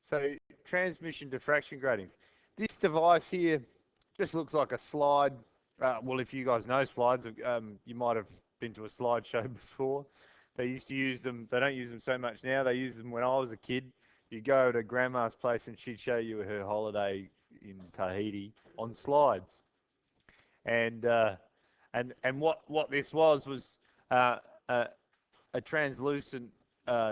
So transmission diffraction gratings. This device here just looks like a slide. Well, if you guys know slides, you might have been to a slideshow before. They used to use them. They don't use them so much now. They used them when I was a kid. You go to grandma's place and she'd show you her holiday in Tahiti on slides. And what this was uh, a translucent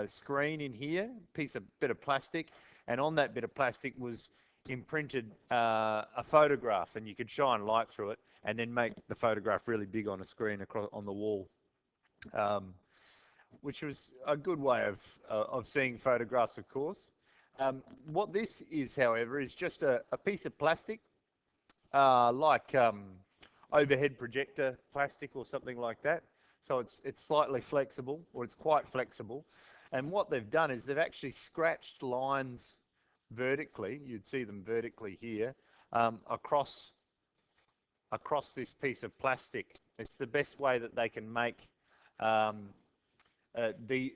screen in here, bit of plastic, and on that bit of plastic was imprinted a photograph, and you could shine light through it and then make the photograph really big on a screen across on the wall, which was a good way of seeing photographs, of course. What this is, however, is just a piece of plastic, like overhead projector plastic or something like that. So it's slightly flexible, or it's quite flexible. And what they've done is they've actually scratched lines vertically. You'd see them vertically here, across this piece of plastic. It's the best way that they can make the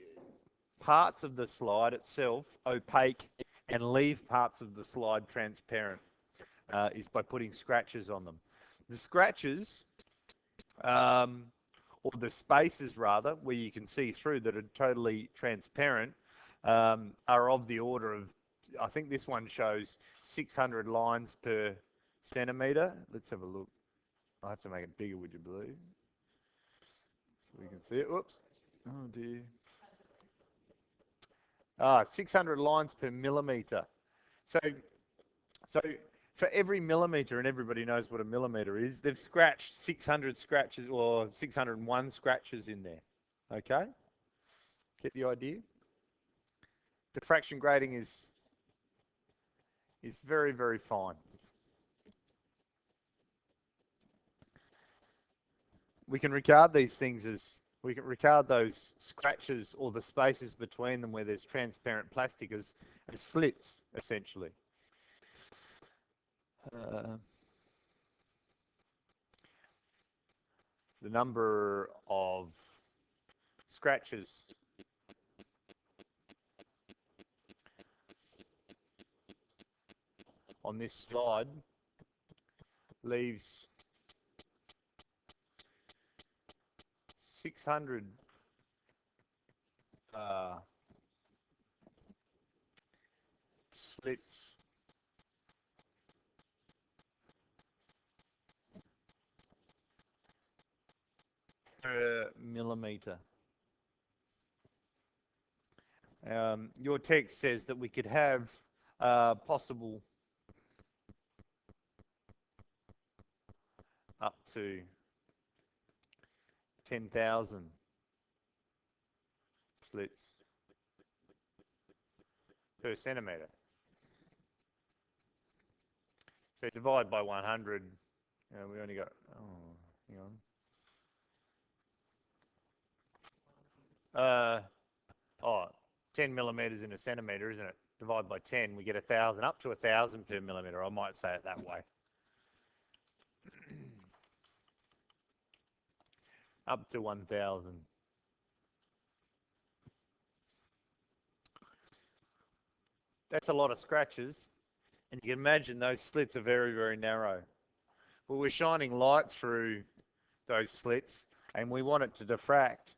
parts of the slide itself opaque and leave parts of the slide transparent, is by putting scratches on them. The scratches, or the spaces rather, where you can see through that are totally transparent, are of the order of, I think this one shows 600 lines per centimetre. Let's have a look. I have to make it bigger, would you believe? So we can see it. Whoops. Oh dear. 600 lines per millimetre. So for every millimetre, and everybody knows what a millimetre is, they've scratched 600 scratches, or 601 scratches in there. Okay? Get the idea? Diffraction grating is very, very fine. We can regard these things as, we can regard those scratches or the spaces between them where there's transparent plastic as slits, essentially. The number of scratches on this slide leaves 600 slits per millimetre. Your text says that we could have possible up to 10,000 slits per centimetre. So divide by 100, we only got, hang on. 10 millimetres in a centimetre, isn't it? Divide by 10, we get 1,000, up to 1,000 per millimetre. I might say it that way. Up to 1,000. That's a lot of scratches, and you can imagine those slits are very, very narrow. Well, we're shining light through those slits, and we want it to diffract.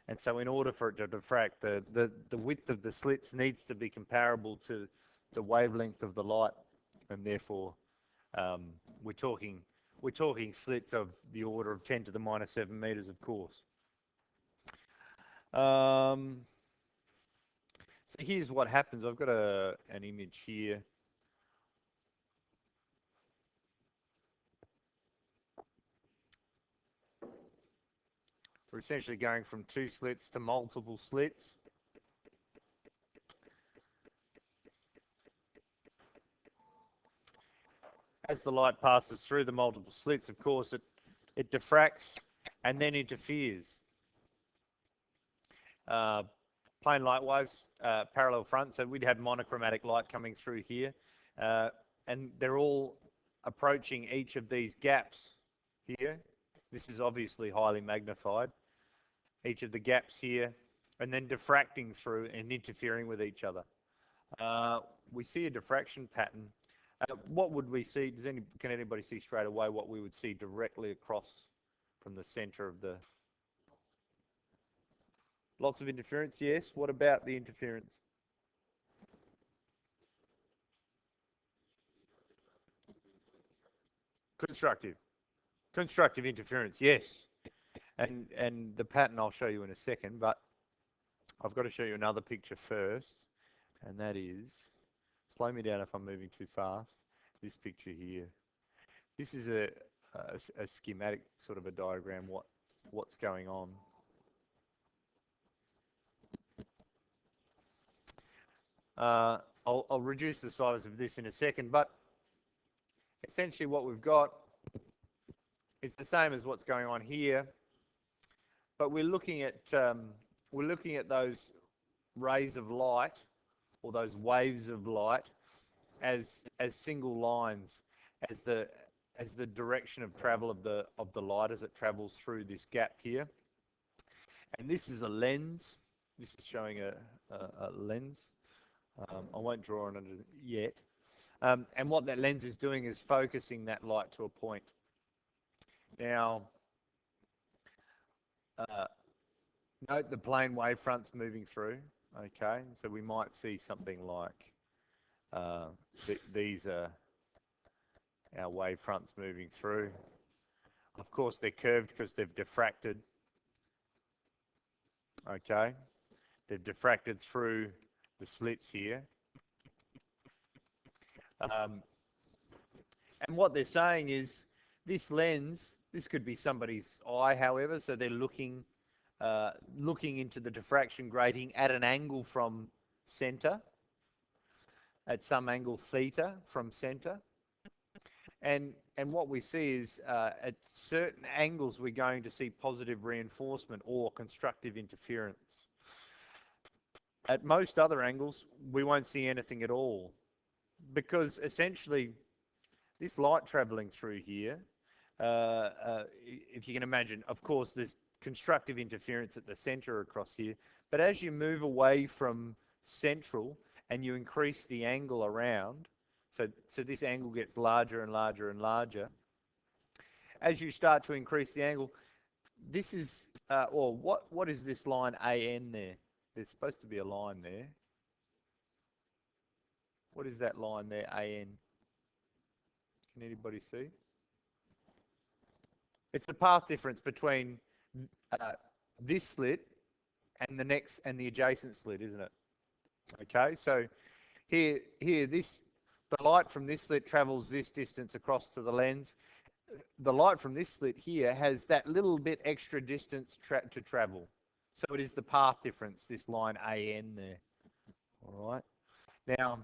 And so in order for it to diffract, the width of the slits needs to be comparable to the wavelength of the light, and therefore we're talking slits of the order of 10 to the minus 7 meters, of course. So here's what happens. I've got an image here. We're essentially going from 2 slits to multiple slits. As the light passes through the multiple slits, of course, it diffracts and then interferes. Plain light waves, parallel front, so we'd have monochromatic light coming through here, and they're all approaching each of these gaps here. This is obviously highly magnified. Each of the gaps here, and then diffracting through and interfering with each other. we see a diffraction pattern. What would we see? Can anybody see straight away what we would see directly across from the center of the... Lots of interference, yes. What about the interference? Constructive. Constructive interference, yes. And the pattern I'll show you in a second, but I've got to show you another picture first, and that is, slow me down if I'm moving too fast, this picture here. This is a schematic sort of a diagram, what's going on. I'll reduce the size of this in a second, but essentially what we've got is the same as what's going on here, but we're looking at those rays of light, or those waves of light, as single lines, as the direction of travel of the light as it travels through this gap here. And this is a lens. This is showing a lens. I won't draw on it yet. And what that lens is doing is focusing that light to a point. Now, note the plane wavefronts moving through. Okay, so we might see something like these are our wavefronts moving through. Of course, they're curved because they've diffracted. Okay, they've diffracted through the slits here. And what they're saying is this lens, this could be somebody's eye, however, so they're looking into the diffraction grating at an angle from center, at some angle theta from center. And what we see is at certain angles we're going to see positive reinforcement or constructive interference. At most other angles we won't see anything at all, because essentially this light traveling through here, if you can imagine, of course there's constructive interference at the center across here, but as you move away from central and you increase the angle around, so this angle gets larger and larger and larger. As you start to increase the angle, this is, or what is this line AN there? There's supposed to be a line there. What is that line there, AN? Can anybody see? It's the path difference between this slit and the next and the adjacent slit, isn't it? Okay, so here, the light from this slit travels this distance across to the lens. The light from this slit here has that little bit extra distance to travel. So it is the path difference, this line AN there. All right. Now,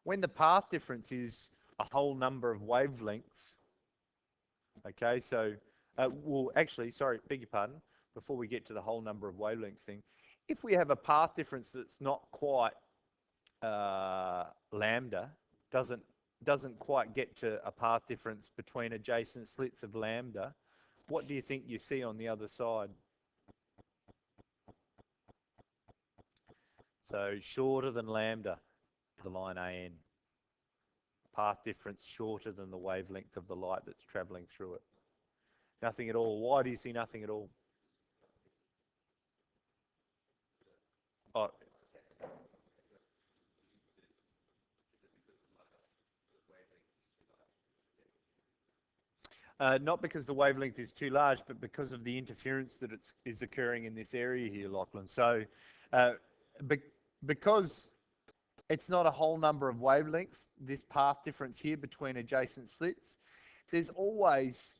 when the path difference is a whole number of wavelengths, okay, so, well, actually, sorry, beg your pardon, before we get to the whole number of wavelengths thing, if we have a path difference that's not quite lambda, doesn't quite get to a path difference between adjacent slits of lambda, what do you think you see on the other side? So shorter than lambda, the line AN. Path difference shorter than the wavelength of the light that's traveling through it. Nothing at all. Why do you see nothing at all? Oh. Not because the wavelength is too large, but because of the interference that is occurring in this area here, Lachlan. So because it's not a whole number of wavelengths, this path difference here between adjacent slits, there's always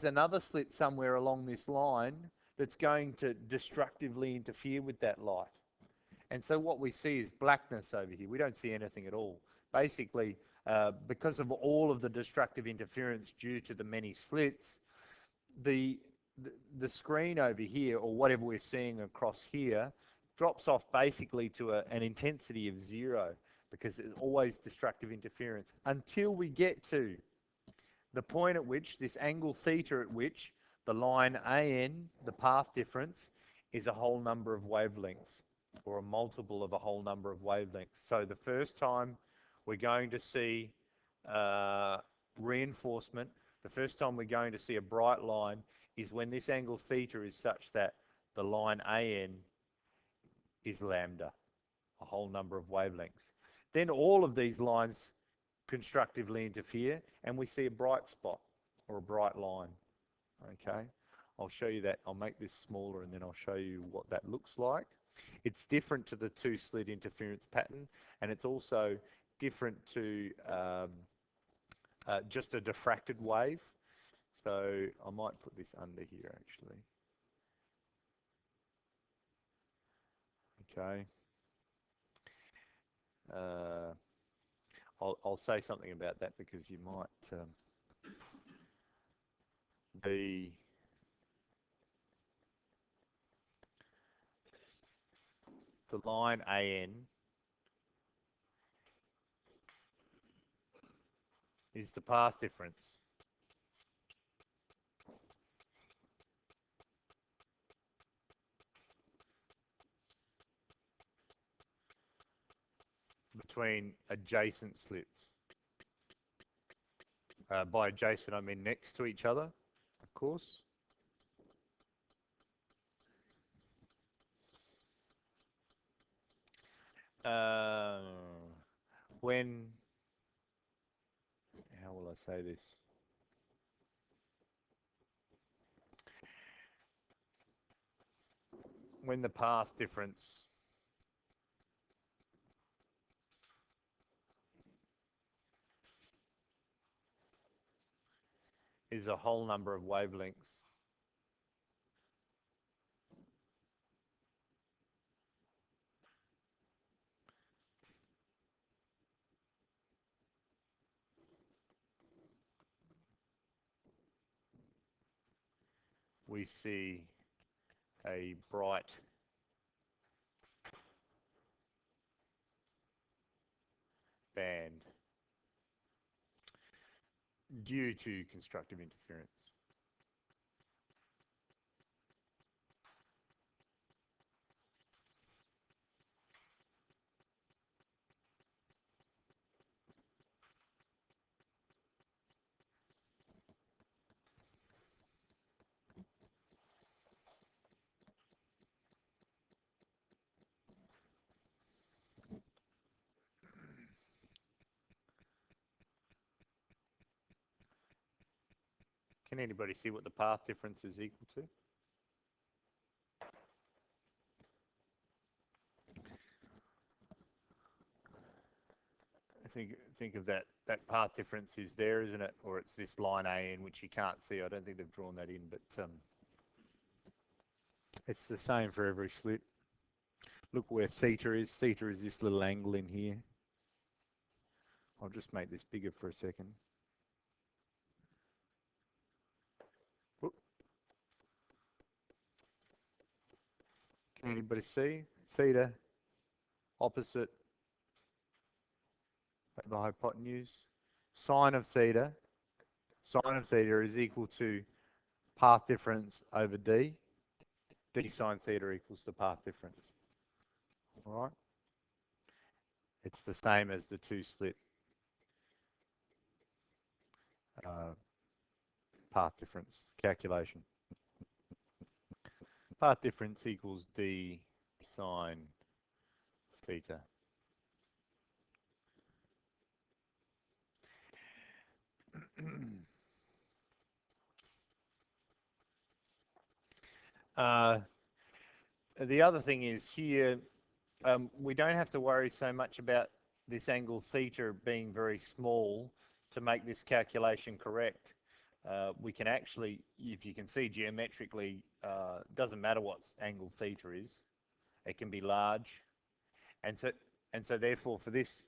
another slit somewhere along this line that's going to destructively interfere with that light. And so what we see is blackness over here. We don't see anything at all. Basically, because of all of the destructive interference due to the many slits, the screen over here, or whatever we're seeing across here, drops off basically to an intensity of 0, because there's always destructive interference, until we get to the point at which, this angle theta at which, the line AN, the path difference, is a whole number of wavelengths. or a multiple of a whole number of wavelengths. So the first time we're going to see reinforcement, the first time we're going to see a bright line is when this angle theta is such that the line AN is lambda, a whole number of wavelengths. Then all of these lines constructively interfere and we see a bright spot or a bright line. Okay, I'll show you that. I'll make this smaller and then I'll show you what that looks like. It's different to the two-slit interference pattern, and it's also different to just a diffracted wave. So I might put this under here actually. Okay. I'll say something about that because you might the line AN is the path difference between adjacent slits. By adjacent, I mean next to each other, of course. When, how will I say this? When the path difference is a whole number of wavelengths, we see a bright band due to constructive interference. Can anybody see what the path difference is equal to? Think of that path difference is there, isn't it? Or it's this line AN, which you can't see. I don't think they've drawn that in, but it's the same for every slit. Look where theta is. Theta is this little angle in here. I'll just make this bigger for a second. Whoop. Can anybody see? Theta opposite the hypotenuse. Sine of theta is equal to path difference over d. D sine theta equals the path difference. All right? It's the same as the two-slit path difference calculation. Path difference equals d sine theta. The other thing is here, we don't have to worry so much about this angle theta being very small to make this calculation correct. We can actually, if you can see geometrically, doesn't matter what angle theta is, it can be large, and so therefore for this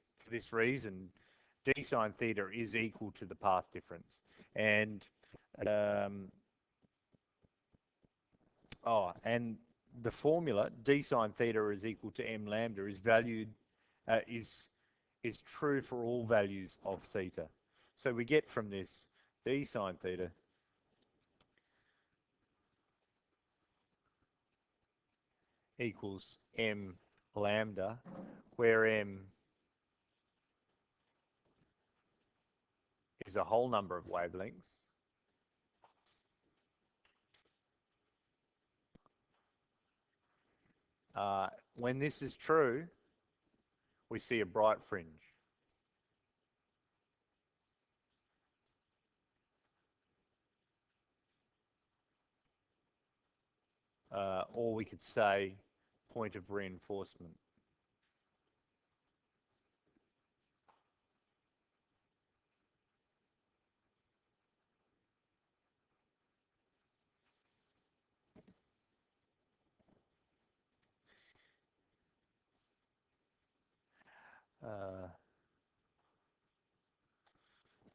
reason, d sine theta is equal to the path difference, and and the formula d sine theta is equal to m lambda is valued is true for all values of theta. So we get from this d sine theta equals m lambda, where m is a whole number of wavelengths, when this is true, we see a bright fringe. Or we could say point of reinforcement.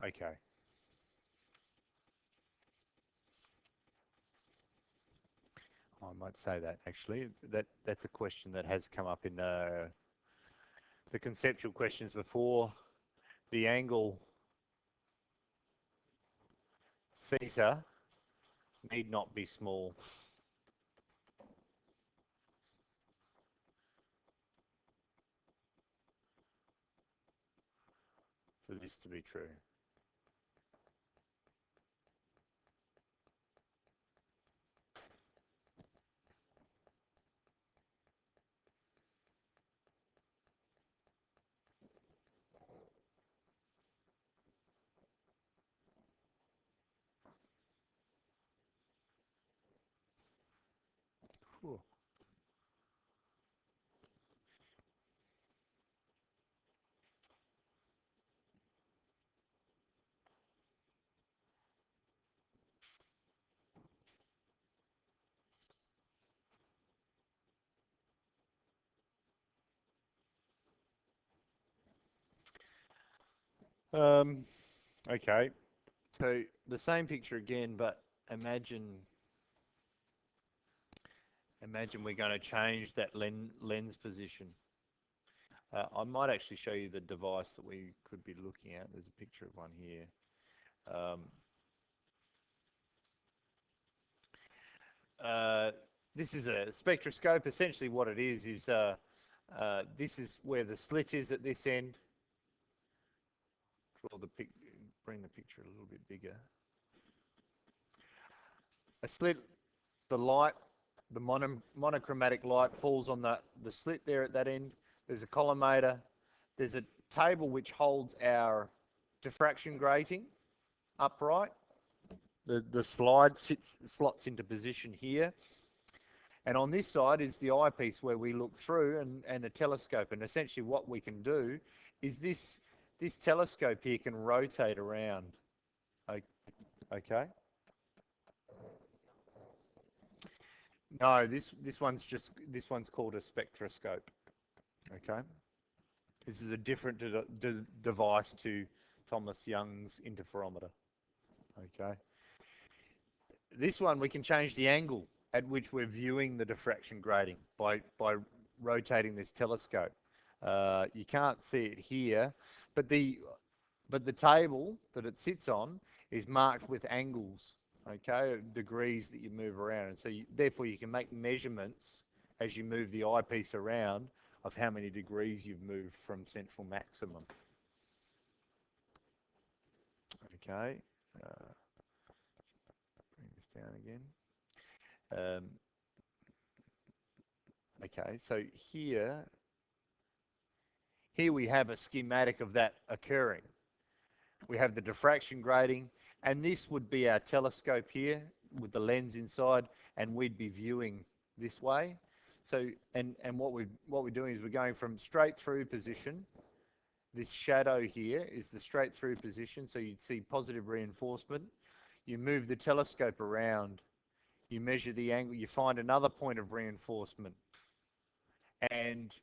Okay. I might say that actually. That's a question that has come up in the conceptual questions before. The angle theta need not be small for this to be true. Cool. Okay, so the same picture again, but imagine we're going to change that lens position. I might actually show you the device that we could be looking at. There's a picture of one here. This is a spectroscope. Essentially what it is this is where the slit is at this end. Bring the picture a little bit bigger. A slit, the light, the monochromatic light falls on the slit there at that end. There's a collimator. There's a table which holds our diffraction grating upright. The slide slots into position here. And on this side is the eyepiece where we look through and a telescope. And essentially what we can do is this telescope here can rotate around. Okay. No, this one's called a spectroscope. Okay. This is a different device to Thomas Young's interferometer. Okay. This one we can change the angle at which we're viewing the diffraction grating by rotating this telescope. You can't see it here, but the table that it sits on is marked with angles, okay, degrees that you move around, and so therefore you can make measurements as you move the eyepiece around of how many degrees you've moved from central maximum. Okay, bring this down again. Okay, so here we have a schematic of that occurring. We have the diffraction grating, and this would be our telescope here with the lens inside, and we'd be viewing this way. So, and what we're doing is we're going from straight through position. This shadow here is the straight through position, so you'd see positive reinforcement. You move the telescope around, you measure the angle, you find another point of reinforcement, and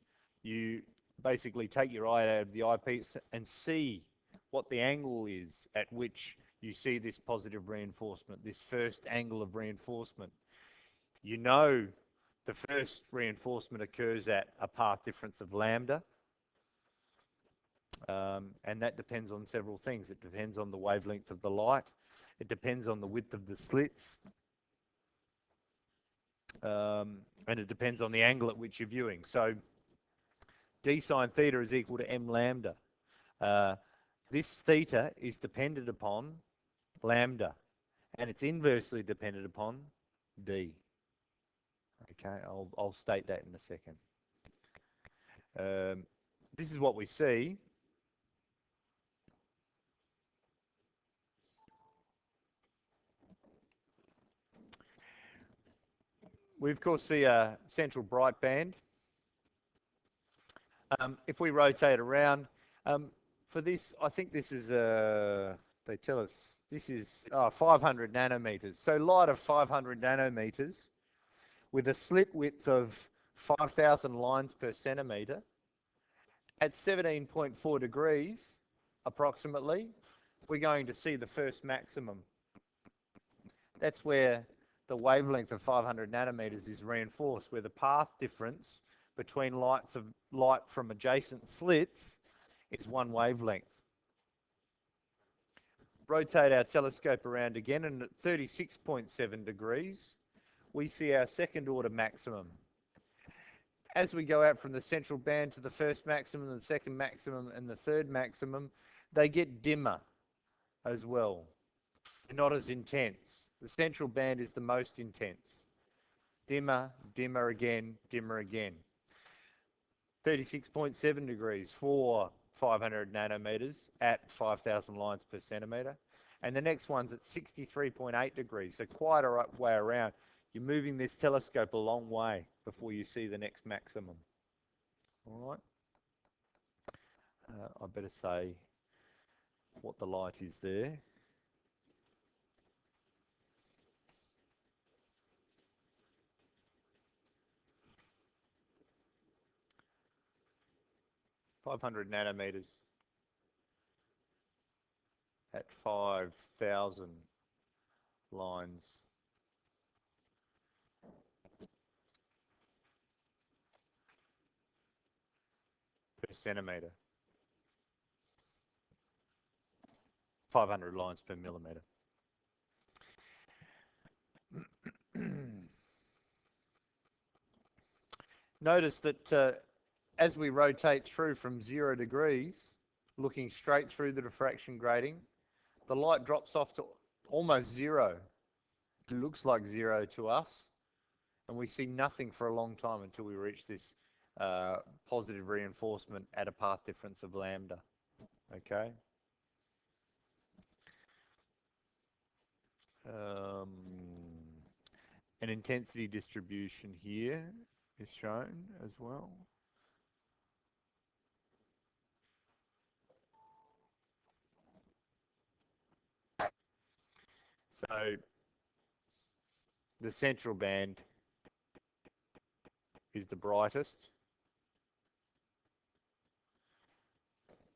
you basically take your eye out of the eyepiece and see what the angle is at which you see this positive reinforcement, this first angle of reinforcement. You know the first reinforcement occurs at a path difference of lambda, and that depends on several things. It depends on the wavelength of the light. It depends on the width of the slits. And it depends on the angle at which you're viewing. So d sine theta is equal to m lambda. This theta is dependent upon lambda, and it's inversely dependent upon d. Okay, I'll state that in a second. This is what we see. We, of course, see a central bright band. If we rotate around, for this, I think this is, they tell us, this is 500 nanometers. So light of 500 nanometers with a slit width of 5,000 lines per centimeter at 17.4 degrees, approximately, we're going to see the first maximum. That's where the wavelength of 500 nanometers is reinforced, where the path difference between light from adjacent slits is one wavelength. Rotate our telescope around again, and at 36.7 degrees, we see our second order maximum. As we go out from the central band to the first maximum, the second maximum, and the third maximum, they get dimmer as well. They're not as intense. The central band is the most intense. Dimmer, dimmer again, dimmer again. 36.7 degrees for 500 nanometers at 5,000 lines per centimeter. And the next one's at 63.8 degrees, so quite a way around. You're moving this telescope a long way before you see the next maximum. All right. I better say what the light is there. .500 nanometers at 5,000 lines per centimeter. 500 lines per millimeter. Notice that as we rotate through from 0 degrees, looking straight through the diffraction grating, the light drops off to almost 0. It looks like 0 to us, and we see nothing for a long time until we reach this positive reinforcement at a path difference of lambda. Okay. An intensity distribution here is shown as well. So the central band is the brightest,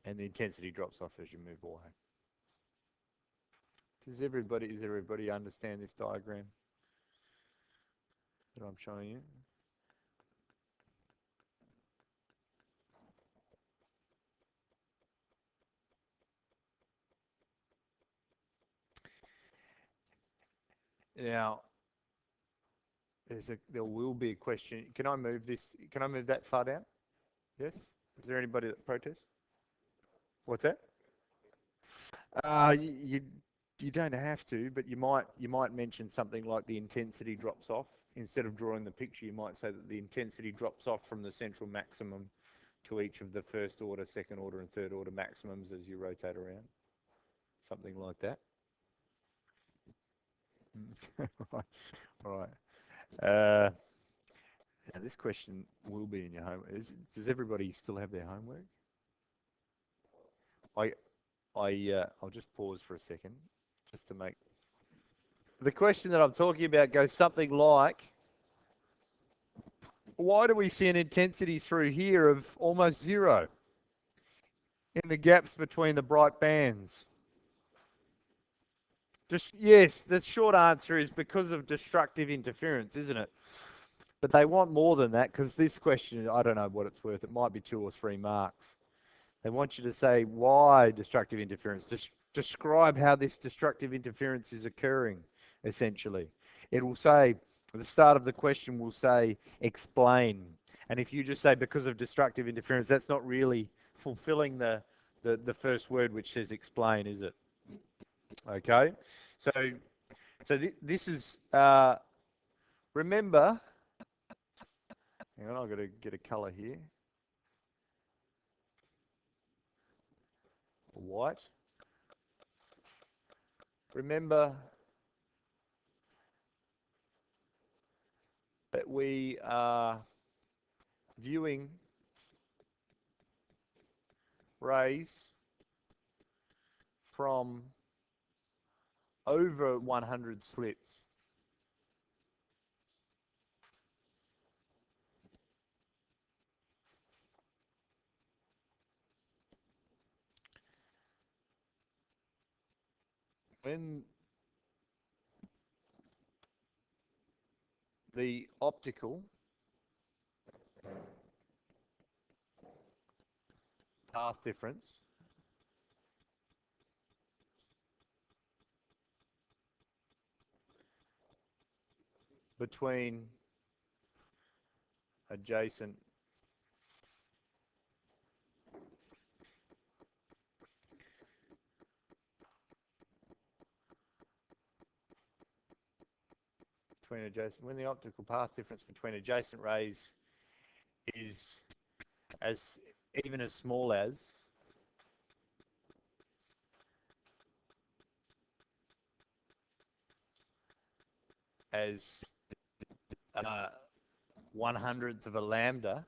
and the intensity drops off as you move away. Does everybody understand this diagram that I'm showing you? Now, there will be a question. Can I move this? Can I move that far down? Yes? Is there anybody that protests? What's that? You don't have to, but you might mention something like the intensity drops off. Instead of drawing the picture, you might say that the intensity drops off from the central maximum to each of the first order, second order, and third order maximums as you rotate around. Something like that. Right. All right. Now this question will be in your homework. Does everybody still have their homework? I'll just pause for a second, just to make... The question that I'm talking about goes something like, why do we see an intensity through here of almost 0 in the gaps between the bright bands? Yes, the short answer is because of destructive interference, isn't it? But they want more than that, because this question, I don't know what it's worth. It might be 2 or 3 marks. They want you to say why destructive interference. Describe how this destructive interference is occurring, essentially. It will say, at the start of the question will say, explain. And if you just say because of destructive interference, that's not really fulfilling the first word which says explain, is it? Okay, so this is remember. Hang on, I've got to get a colour here. White. Remember that we are viewing rays from over 100 slits. When the optical path difference between adjacent when the optical path difference between adjacent rays is even as small as 1/100th of a lambda,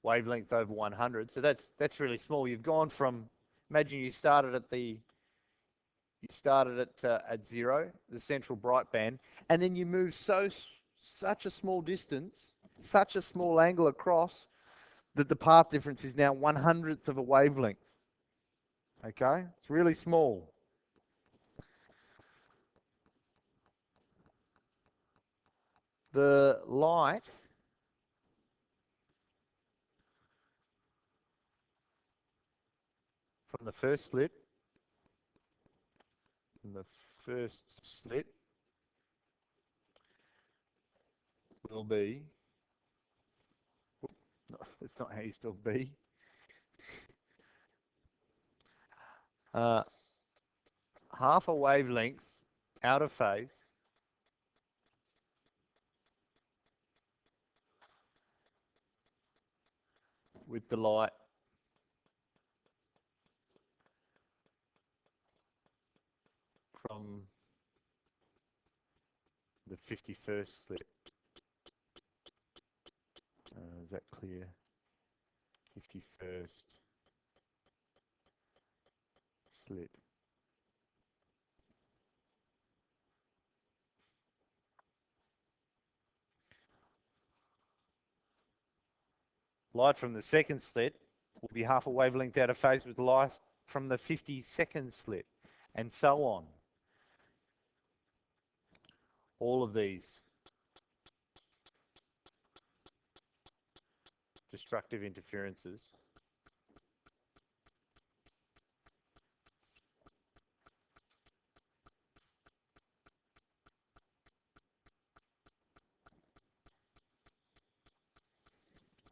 wavelength over 100. So that's really small. You've gone from, imagine you started at at 0, the central bright band, and then you move such a small distance, such a small angle across, that the path difference is now 100th of a wavelength. Okay, it's really small. The light from the first slit, will be, no, that's not how you spell B, half a wavelength out of phase with the light from the 51st slit. Is that clear? 51st slit. Light from the second slit will be half a wavelength out of phase with light from the 52nd slit, and so on. All of these destructive interferences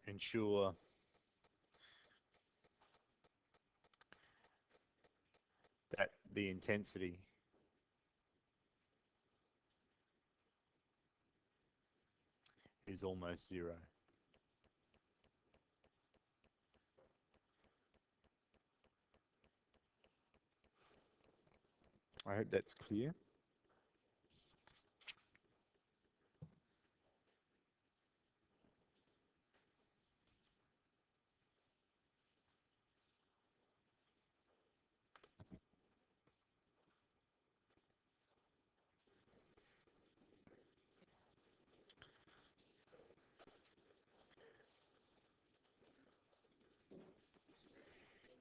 ensure that the intensity is almost 0. I hope that's clear.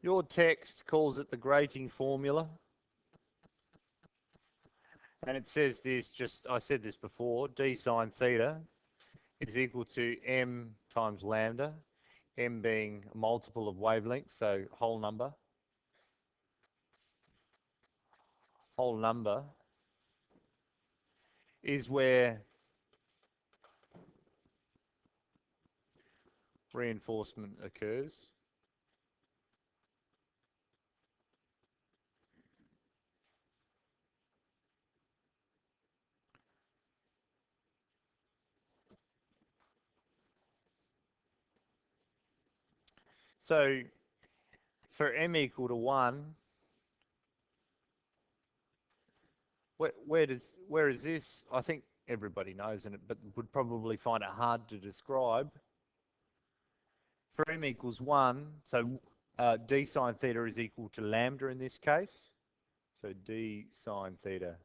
Your text calls it the grating formula. And it says this, I said this before, d sine theta is equal to m times lambda, m being a multiple of wavelength, so whole number. Whole number is where reinforcement occurs. So for m equal to 1, where is this? I think everybody knows it, but would probably find it hard to describe. For m equals 1, so d sine theta is equal to lambda in this case. So d sine theta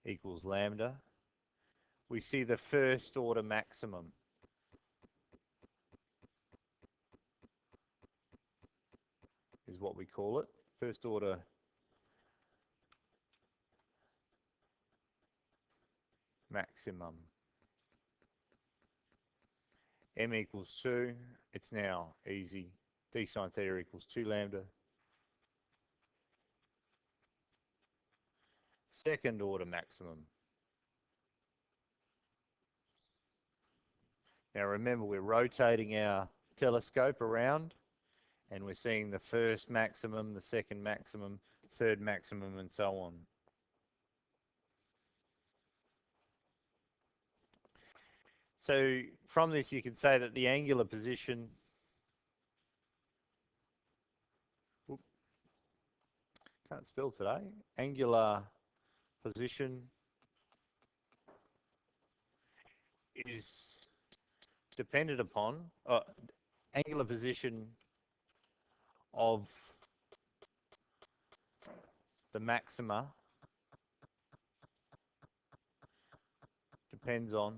equals lambda. We see the first order maximum. Is what we call it. First order maximum. M equals 2. It's now easy. D sine theta equals 2 lambda. Second order maximum. Now remember, we're rotating our telescope around and we're seeing the first maximum, the second maximum, third maximum, and so on. So from this you can say that the angular position can't spell today. Angular position is dependent upon angular position of the maxima depends on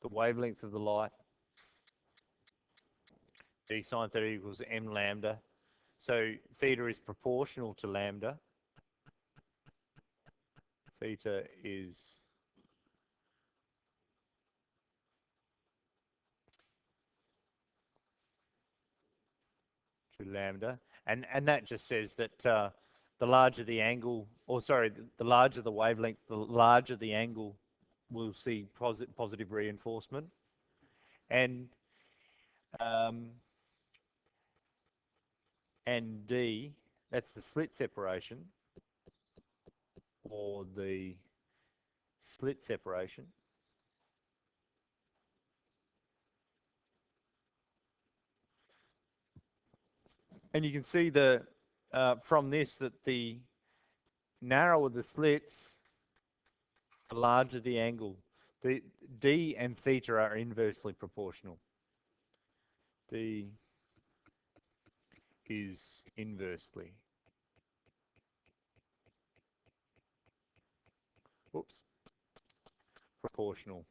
the wavelength of the light. D sine theta equals m lambda. So theta is proportional to lambda. Theta is to lambda. And that just says that the larger the angle, or sorry, the larger the wavelength, the larger the angle, we'll see positive reinforcement. And D, that's the slit separation, or the slit separation. And you can see from this that the narrower the slits, the larger the angle. The D and theta are inversely proportional. D is inversely proportional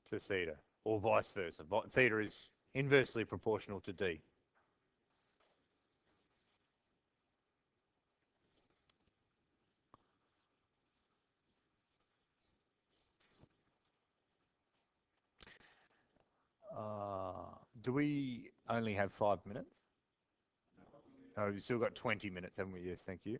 to theta, or vice versa. Theta is inversely proportional to D. Do we only have 5 minutes? Oh, we've still got 20 minutes, haven't we? Yes, thank you.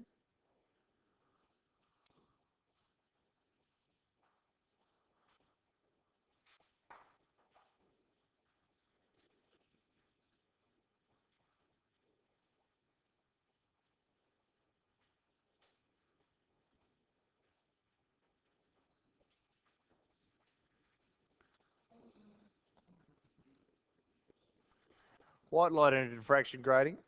White light and diffraction grating.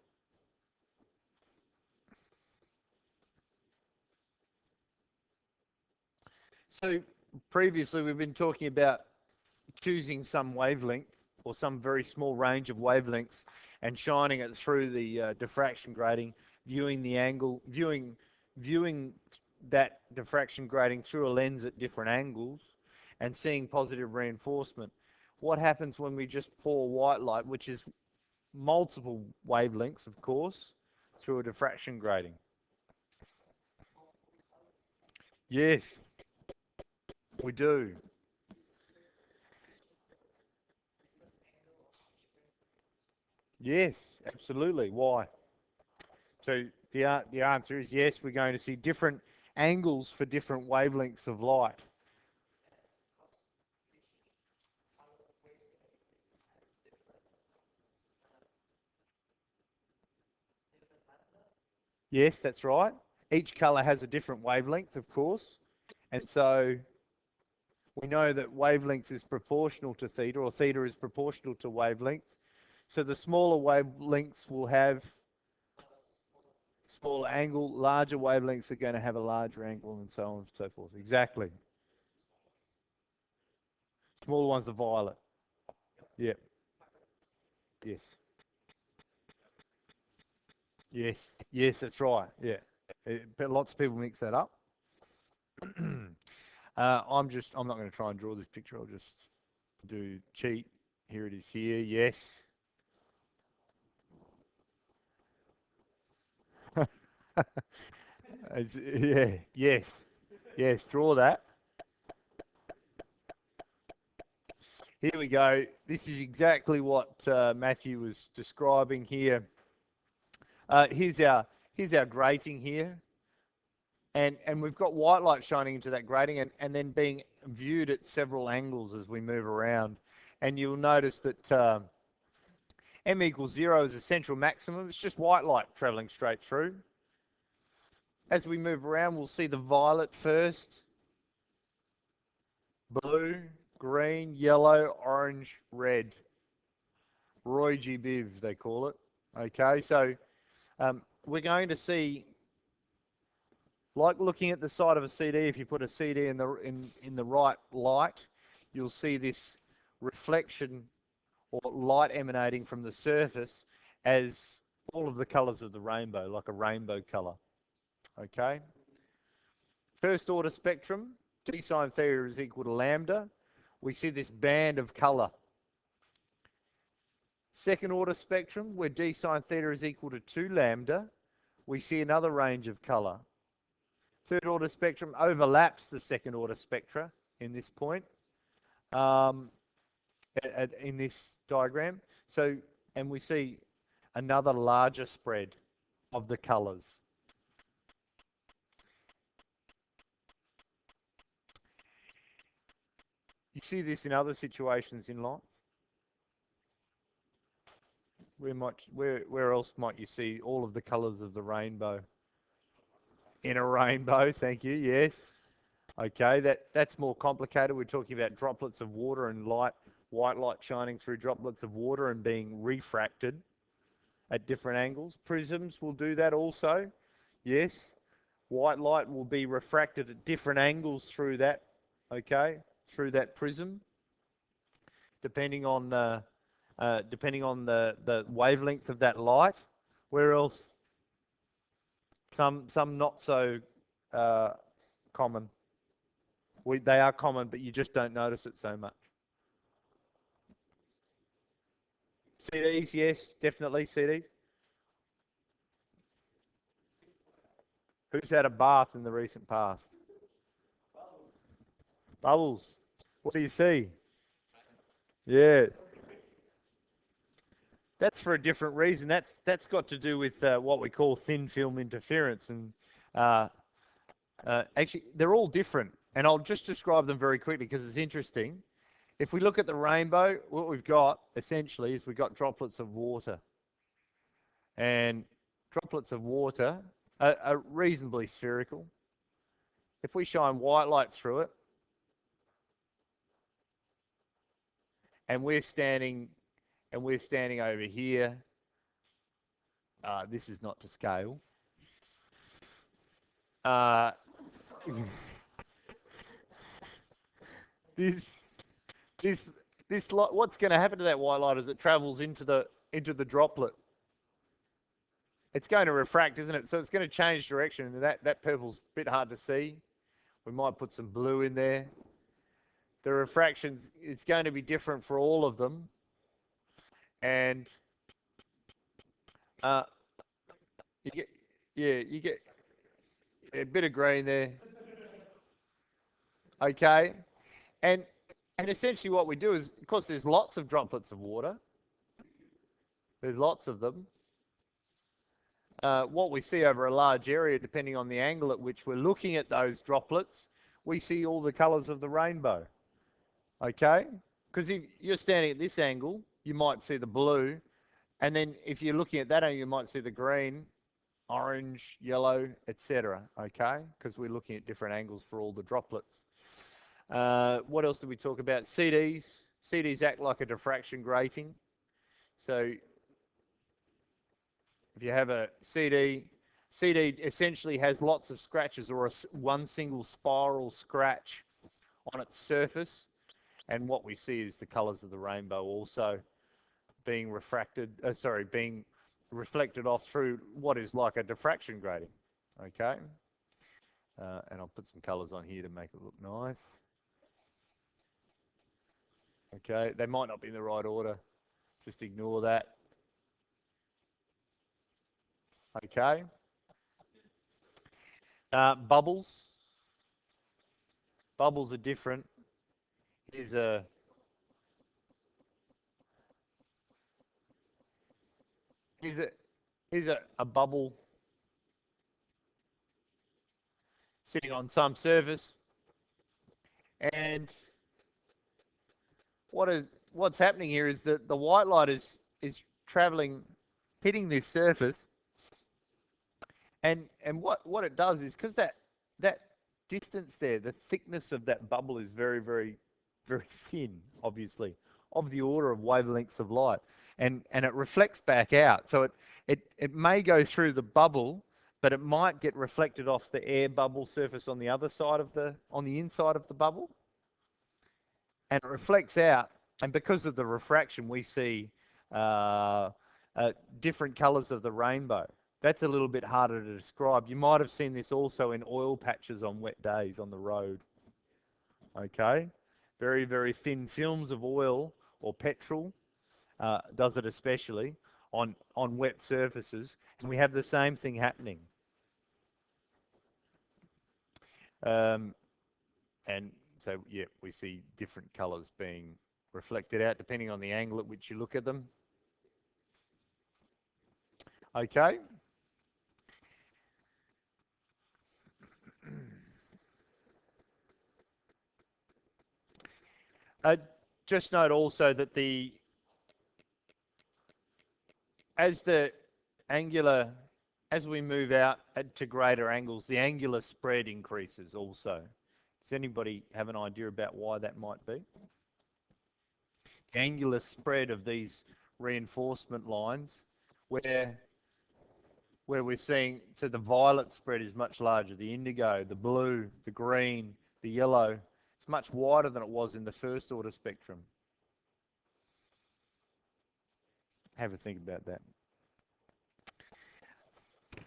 So previously we've been talking about choosing some wavelength or some very small range of wavelengths and shining it through the diffraction grating, viewing the angle, viewing that diffraction grating through a lens at different angles and seeing positive reinforcement. What happens when we just pour white light, which is multiple wavelengths, of course, through a diffraction grating? Yes, we do. Yes, absolutely. Why? So the answer is yes, we're going to see different angles for different wavelengths of light. Yes, that's right. Each color has a different wavelength, of course. And so we know that wavelength is proportional to theta, or theta is proportional to wavelength. So the smaller wavelengths will have smaller angle, larger wavelengths are going to have a larger angle, and so on and so forth. Exactly. Smaller one's the violet. Yep. Yes. Yes. Yes, that's right. Yeah. But lots of people mix that up. I'm not going to try and draw this picture. I'll just do cheat. Here it is here. Yes. Yeah. Yes. Yes. Draw that. Here we go. This is exactly what Matthew was describing here. Here's our grating here. And we've got white light shining into that grating and then being viewed at several angles as we move around. And you'll notice that m equals 0 is a central maximum. It's just white light traveling straight through. As we move around, we'll see the violet first, blue, green, yellow, orange, red. Roy G. Biv, they call it. Okay, so we're going to see, like looking at the side of a CD, if you put a CD in the right light, you'll see this reflection or light emanating from the surface as all of the colors of the rainbow, like a rainbow color. Okay? First order spectrum, d sine theta is equal to lambda. We see this band of color. Second order spectrum, where d sine theta is equal to 2 lambda, we see another range of color. Third order spectrum overlaps the second order spectra in this point, in this diagram. So, and we see another larger spread of the colors. You see this in other situations in life? Where else might you see all of the colors of the rainbow? In a rainbow, thank you, yes. Okay, that's more complicated. We're talking about droplets of water and light, white light shining through droplets of water and being refracted at different angles. Prisms will do that also, yes. White light will be refracted at different angles through that, okay, through that prism, depending on the wavelength of that light. Where else? Some not so common. They are common, but you just don't notice it so much. CDs, yes, definitely CDs. Who's had a bath in the recent past? Bubbles. What do you see? Yeah. That's for a different reason. That's got to do with what we call thin film interference, and actually they're all different. And I'll just describe them very quickly because it's interesting. If we look at the rainbow, what we've got essentially is we've got droplets of water, and droplets of water are reasonably spherical. If we shine white light through it, and we're standing over here. This is not to scale. This light, what's going to happen to that white light as it travels into the droplet? It's going to refract, isn't it? So it's going to change direction, and that purple's a bit hard to see. We might put some blue in there. The refractions is going to be different for all of them, and you get a bit of green there. Okay, and essentially what we do is, of course, there's lots of droplets of water, There's lots of them. What we see over a large area, depending on the angle at which we're looking at those droplets, we see all the colours of the rainbow. Okay? Because if you're standing at this angle, you might see the blue, and then if you're looking at that angle, you might see the green, orange, yellow, etc. Okay? Because we're looking at different angles for all the droplets. What else did we talk about? CDs. CDs act like a diffraction grating. So if you have a CD essentially has lots of scratches or one single spiral scratch on its surface. And what we see is the colours of the rainbow also being being reflected off through what is like a diffraction grating. Okay? And I'll put some colours on here to make it look nice. Okay, they might not be in the right order. Just ignore that. Okay. Bubbles. Bubbles are different. Here's a bubble sitting on some surface, and what's happening here is that the white light is traveling, hitting this surface, and what it does is, because that distance there, the thickness of that bubble is very, very, very thin, obviously, of the order of wavelengths of light, and it reflects back out. So it may go through the bubble, but it might get reflected off the air bubble surface on the other side of on the inside of the bubble, and it reflects out. And because of the refraction, we see different colours of the rainbow. That's a little bit harder to describe. You might have seen this also in oil patches on wet days on the road. Okay? Very, very thin films of oil or petrol does it especially on wet surfaces. And we have the same thing happening. And so, yeah, we see different colours being reflected out depending on the angle at which you look at them. Okay? Just note also that as we move out to greater angles, the angular spread increases also. Does anybody have an idea about why that might be? The angular spread of these reinforcement lines, where we're seeing, so the violet spread is much larger, the indigo, the blue, the green, the yellow, it's much wider than it was in the first order spectrum. Have a think about that. I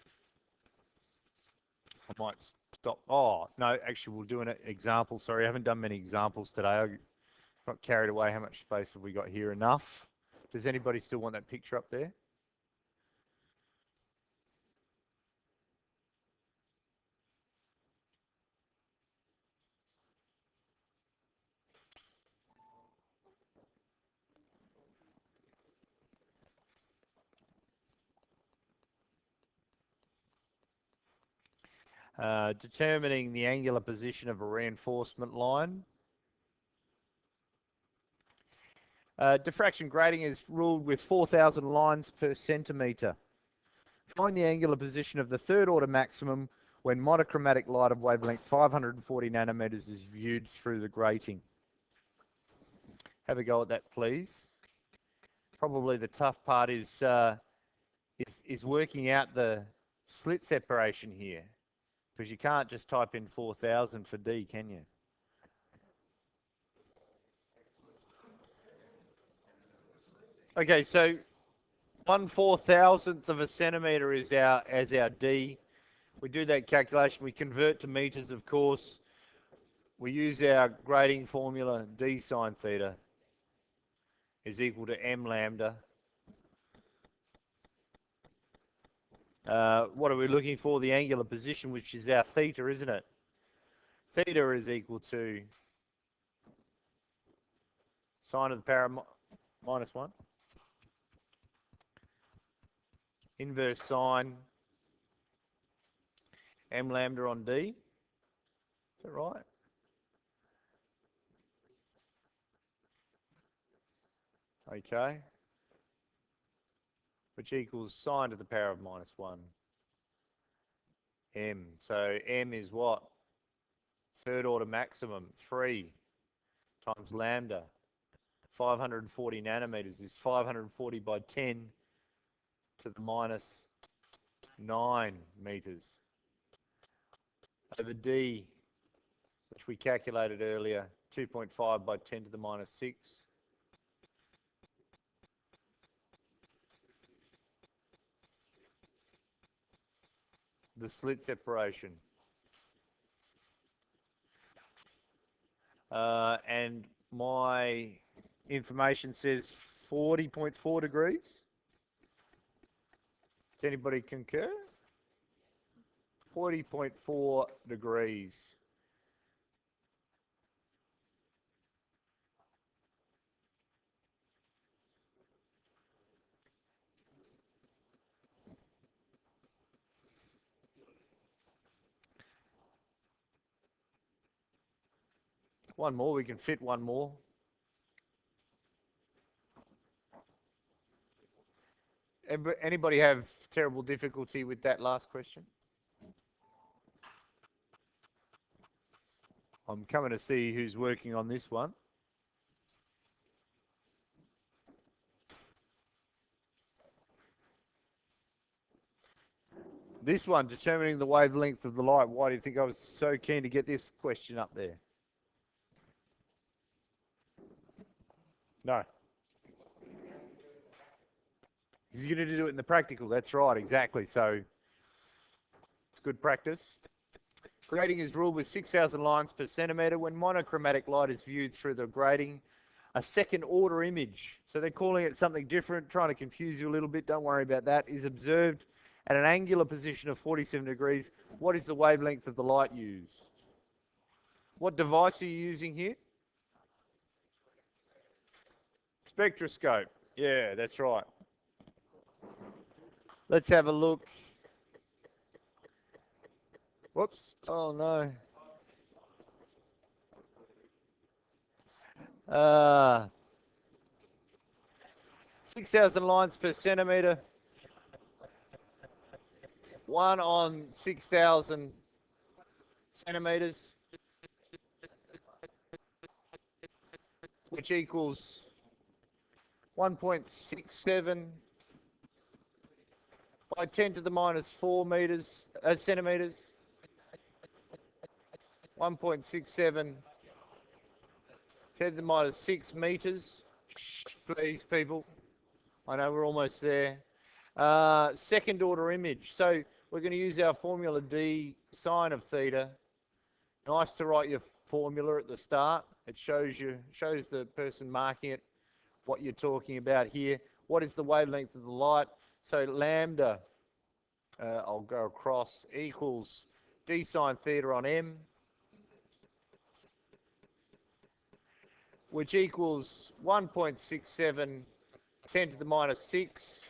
might stop. Oh, no, actually, we'll do an example. Sorry, I haven't done many examples today. I got carried away. How much space have we got here? Enough? Does anybody still want that picture up there? Determining the angular position of a reinforcement line. Diffraction grating is ruled with 4,000 lines per centimetre. Find the angular position of the third order maximum when monochromatic light of wavelength 540 nanometers is viewed through the grating. Have a go at that, please. Probably the tough part is working out the slit separation here, because you can't just type in 4,000 for D, can you? Okay, so 1/4000th of a centimetre is our D. We do that calculation. We convert to metres, of course. We use our grading formula. D sine theta is equal to m lambda. What are we looking for? The angular position, which is our theta, isn't it? Theta is equal to sine of the power minus 1 inverse sine m lambda on d. Is that right? Okay. Which equals sine to the power of -1 m. So m is what? Third order maximum, 3 times lambda. 540 nanometers is 540 by 10 to the -9 meters. Over d, which we calculated earlier, 2.5 by 10 to the -6. The slit separation. And my information says 40.4 degrees. Does anybody concur? 40.4 degrees. One more, we can fit one more. Anybody have terrible difficulty with that last question? I'm coming to see who's working on this one. This one, determining the wavelength of the light. Why do you think I was so keen to get this question up there? No. He's going to do it in the practical. That's right, exactly. So it's good practice. Grating is ruled with 6,000 lines per centimetre. When monochromatic light is viewed through the grating, a second order image, so they're calling it something different, trying to confuse you a little bit, don't worry about that, is observed at an angular position of 47 degrees. What is the wavelength of the light used? What device are you using here? Spectroscope. Yeah, that's right. Let's have a look. Whoops. Oh, no. 6,000 lines per centimetre. 1 on 6,000 centimetres, which equals 1.67 by 10 to the -4 meters, centimetres. 1.67 10 to the -6 meters. Please, people. I know we're almost there. Second order image. So we're going to use our formula d sine of theta. Nice to write your formula at the start. It shows the person marking it what you're talking about here. What is the wavelength of the light? So lambda, I'll go across, equals d sine theta on m, which equals 1.67 10 to the -6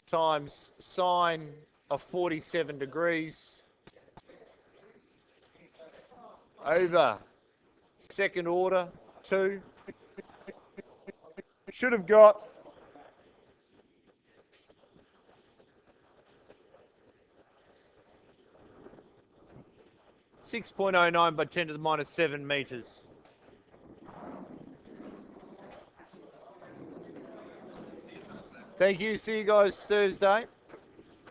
times sine of 47 degrees over second order 2. Should have got 6.09 by 10 to the -7 meters. Thank you. See you guys Thursday.